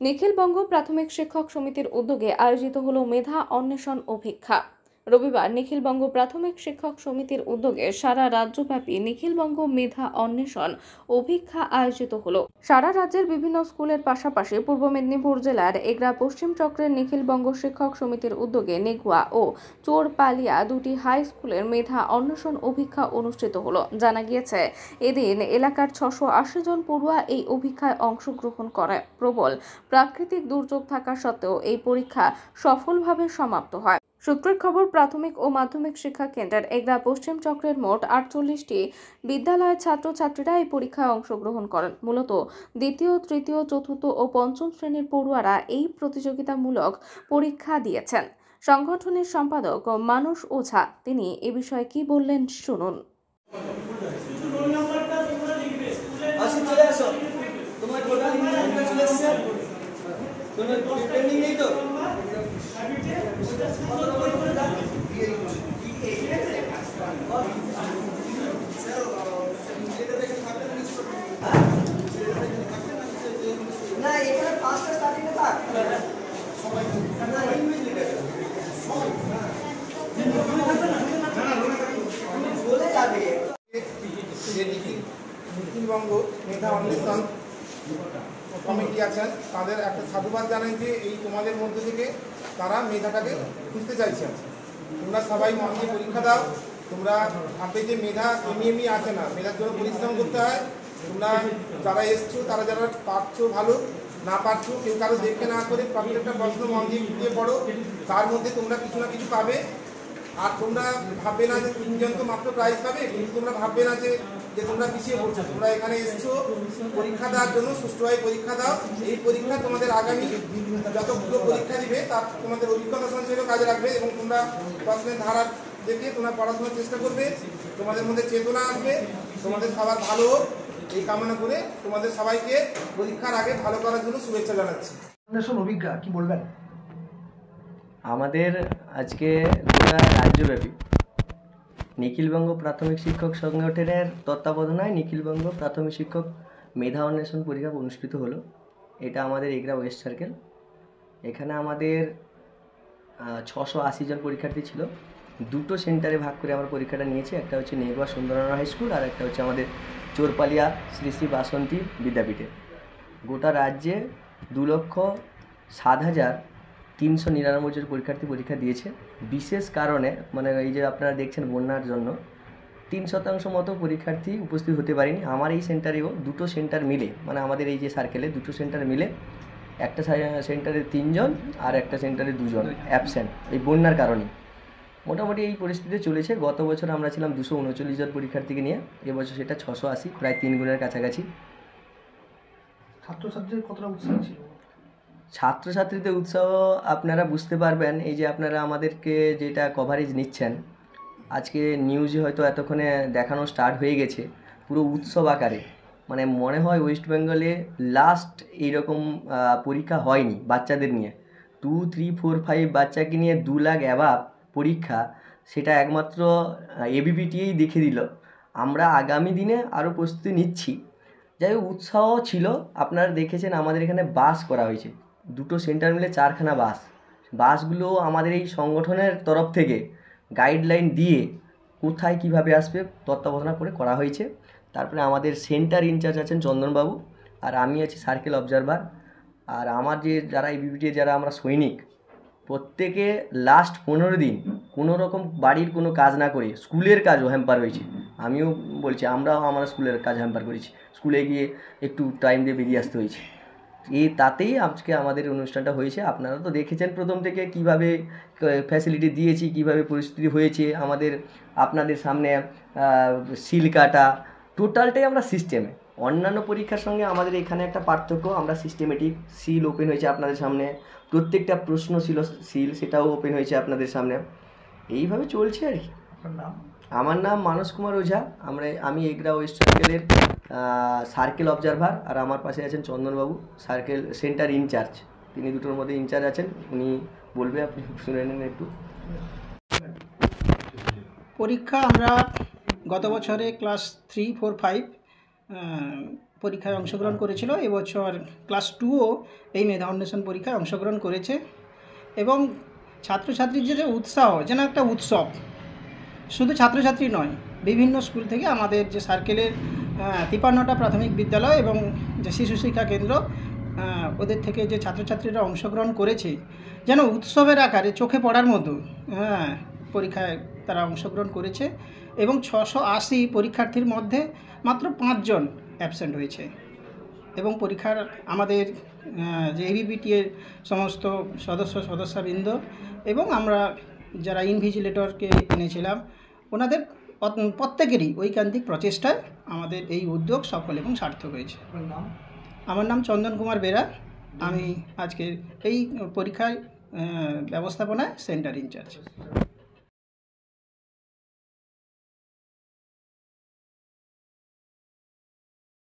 নিখিলবঙ্গ প্রাথমিক শিক্ষক সমিতির উদ্যোগে আয়োজিত হলো মেধা অন্বেষণ অভিক্ষা। রবিবার নিখিলবঙ্গ প্রাথমিক শিক্ষক সমিতির উদ্যোগে সারা রাজ্যব্যাপী নিখিলবঙ্গ মেধা অন্বেষণ অভিক্ষা আয়োজিত হলো। সারা রাজ্যের বিভিন্ন স্কুলের পাশাপাশি পূর্ব মেদিনীপুর জেলার এগরা পশ্চিম চক্রের নিখিলবঙ্গ শিক্ষক সমিতির উদ্যোগে নেগুয়া ও চোরপালিয়া দুটি হাই স্কুলের মেধা অন্বেষণ অভিক্ষা অনুষ্ঠিত হলো। জানা গিয়েছে, এদিন এলাকার 680 জন পড়ুয়া এই অভিক্ষায় অংশগ্রহণ করে। প্রবল প্রাকৃতিক দুর্যোগ থাকা সত্ত্বেও এই পরীক্ষা সফলভাবে সমাপ্ত হয়। সূত্রের খবর, প্রাথমিক ও মাধ্যমিক শিক্ষা কেন্দ্রের এগরা পশ্চিম চক্রের মোট 48টি বিদ্যালয়ের ছাত্রছাত্রীরা এই পরীক্ষায় অংশগ্রহণ করেন। মূলত দ্বিতীয়, তৃতীয়, চতুর্থ ও পঞ্চম শ্রেণীর পড়ুয়ারা এই প্রতিযোগিতামূলক পরীক্ষা দিয়েছেন। সংগঠনের সম্পাদক মানস ওঝা তিনি এ বিষয়ে কি বললেন শুনুন। নিখিলবঙ্গ মেধা অন্বেষণ কমিটি আছেন, তাদের একটা সাধুবাদ জানাই যে এই তোমাদের মধ্যে থেকে তারা মেধাটাকে খুঁজতে চাইছেন। তোমরা সবাই মন দিয়ে পরীক্ষা দাও। তোমরা ভাববে যে মেধা এমনি আসে না, মেধার জন্য পরিশ্রম করতে হয়। তোমরা যারা এসছো, তারা যারা পারছো ভালো, না পারছো কেউ কারো দেখে না করে প্রত্যেকটা প্রশ্ন মন দিয়ে পড়ো। তার মধ্যে তোমরা কিছু না কিছু পাবে। আর তোমরা ভাববে না যে 3 জন তো মাত্র প্রাইজ পাবে, কিন্তু তোমরা ভাববে না যে তোমরা পিছিয়ে পড়ছো। তোমরা এখানে এসছো পরীক্ষা দেওয়ার জন্য, সুষ্ঠুভাবে পরীক্ষা দাও। এই পরীক্ষা তোমাদের আগামী যতগুলো পরীক্ষা দিবে তার তোমাদের অভিজ্ঞতা সঞ্চয়েও কাজে রাখবে এবং তোমরা প্রশ্নের ধারা দেখে তোমরা পড়াশোনার চেষ্টা করবে। তোমাদের মধ্যে চেতনা আসবে, তোমাদের সবার ভালো হোক এই কামনা করে তোমাদের সবাইকে পরীক্ষার আগে ভালো করার জন্য শুভেচ্ছা জানাচ্ছি। অভিজ্ঞতা কি বলবেন? আমাদের আজকে গোটা রাজ্যব্যাপী নিখিলবঙ্গ প্রাথমিক শিক্ষক সংগঠনের তত্ত্বাবধানে নিখিলবঙ্গ প্রাথমিক শিক্ষক মেধা অন্বেষণ পরীক্ষা অনুষ্ঠিত হলো। এটা আমাদের এগরা ওয়েস্ট সার্কেল। এখানে আমাদের 680 জন পরীক্ষার্থী ছিল। দুটো সেন্টারে ভাগ করে আমরা পরীক্ষাটা নিয়েছি। একটা হচ্ছে নেগুয়া সুন্দরনগর হাই স্কুল আর একটা হচ্ছে আমাদের চোরপালিয়া শ্রী শ্রী বাসন্তী বিদ্যাপীঠে। গোটা রাজ্যে 2,07,399 জন পরীক্ষার্থী পরীক্ষা দিয়েছে। বিশেষ কারণে মানে এই যে আপনারা দেখছেন বন্যার জন্য 3% মতো পরীক্ষার্থী উপস্থিত হতে পারেনি। আমার এই সেন্টারেও দুটো সেন্টার মিলে, মানে আমাদের এই যে সার্কেলে দুটো সেন্টার মিলে একটা সেন্টারে 3 জন আর একটা সেন্টারে 2 জন অ্যাবসেন্ট এই বন্যার কারণে। মোটামুটি এই পরিস্থিতি চলেছে। গত বছর আমরা ছিলাম 239 জন পরীক্ষার্থীকে নিয়ে, এবছর সেটা 680, প্রায় 3 গুণের কাছাকাছি। ছাত্রছাত্রীদের কতটা উৎসাহ ছিল? ছাত্রছাত্রীদের উৎসাহ আপনারা বুঝতে পারবেন এই যে আপনারা আমাদেরকে যেটা কভারেজ নিচ্ছেন, আজকে নিউজে হয়তো এতক্ষণে দেখানো স্টার্ট হয়ে গেছে পুরো উৎসব আকারে। মানে মনে হয় ওয়েস্ট বেঙ্গলে লাস্ট এইরকম পরীক্ষা হয়নি বাচ্চাদের নিয়ে। 2, 3, 4, 5 বাচ্চাকে নিয়ে 2 লাখ অ্যাবাভ পরীক্ষা, সেটা একমাত্র এবিপিটিই দেখে দিল। আমরা আগামী দিনে আরও প্রস্তুতি নিচ্ছি। যাই হোক, উৎসাহ ছিল। আপনারা দেখেছেন আমাদের এখানে বাস করা হয়েছে, দুটো সেন্টার মিলে 4খানা বাস। বাসগুলো আমাদের এই সংগঠনের তরফ থেকে গাইডলাইন দিয়ে কোথায় কিভাবে আসবে তত্ত্বাবধান করে করা হয়েছে। তারপরে আমাদের সেন্টার ইনচার্জ আছেন চন্দনবাবু, আর আমি আছি সার্কেল অবজারভার। আর আমার যে যারা এবিপিটি যারা আমরা সৈনিক, প্রত্যেকে লাস্ট 15 দিন কোনো রকম বাড়ির কোনো কাজ না করে স্কুলের কাজও হ্যাম্পার হয়েছে। আমিও বলছি, আমরাও আমার স্কুলের কাজ হ্যাম্পার করেছি, স্কুলে গিয়ে একটু টাইম দিয়ে বেরিয়ে আসতে হয়েছে। তাতেই আজকে আমাদের অনুষ্ঠানটা হয়েছে। আপনারা তো দেখেছেন প্রথম থেকে কিভাবে ফ্যাসিলিটি দিয়েছি, কিভাবে পরিস্থিতি হয়েছে আমাদের। আপনাদের সামনে সিল কাটা, টোটালটাই আমরা সিস্টেমে। অন্যান্য পরীক্ষার সঙ্গে আমাদের এখানে একটা পার্থক্য, আমরা সিস্টেমেটিক। সিল ওপেন হয়েছে আপনাদের সামনে, প্রত্যেকটা প্রশ্ন ছিল সিল, সেটাও ওপেন হয়েছে আপনাদের সামনে। এইভাবে চলছে আর কি। আমার নাম মানস কুমার ওঝা। আমি এগরা ওয়েস্ট সার্কেলের সার্কেল অবজারভার, আর আমার পাশে আছেন চন্দনবাবু, সার্কেল সেন্টার ইনচার্জ। তিনি দুটোর মধ্যে ইনচার্জ আছেন, উনি বলবে, আপনি শুনে নেন একটু। পরীক্ষা আমরা গত বছরে ক্লাস 3, 4, 5 পরীক্ষায় অংশগ্রহণ করেছিল। এবছর ক্লাস 2ও এই মেধা অন্বেষণ পরীক্ষায় অংশগ্রহণ করেছে এবং ছাত্রছাত্রীর যে উৎসাহ যেন একটা উৎসব, শুধু ছাত্রছাত্রী নয়, বিভিন্ন স্কুল থেকে আমাদের যে সার্কেলের 53টা প্রাথমিক বিদ্যালয় এবং যে শিশু শিক্ষা কেন্দ্র, ওদের থেকে যে ছাত্রছাত্রীরা অংশগ্রহণ করেছে যেন উৎসবের আকারে চোখে পড়ার মতো পরীক্ষায় তারা অংশগ্রহণ করেছে এবং 680 পরীক্ষার্থীর মধ্যে মাত্র 5 জন অ্যাবসেন্ট হয়েছে। এবং পরীক্ষার আমাদের যে এবিপিটি এর সমস্ত সদস্যবৃন্দ এবং আমরা যারা ইনভিজিলেটরকে এনেছিলাম, ওনাদের প্রত্যেকেরই ঐকান্তিক প্রচেষ্টায় আমাদের এই উদ্যোগ সফল এবং সার্থক হয়েছে। আমার নাম চন্দন কুমার বেরা। আমি আজকে এই পরীক্ষায় ব্যবস্থাপনায় সেন্টার ইনচার্জ।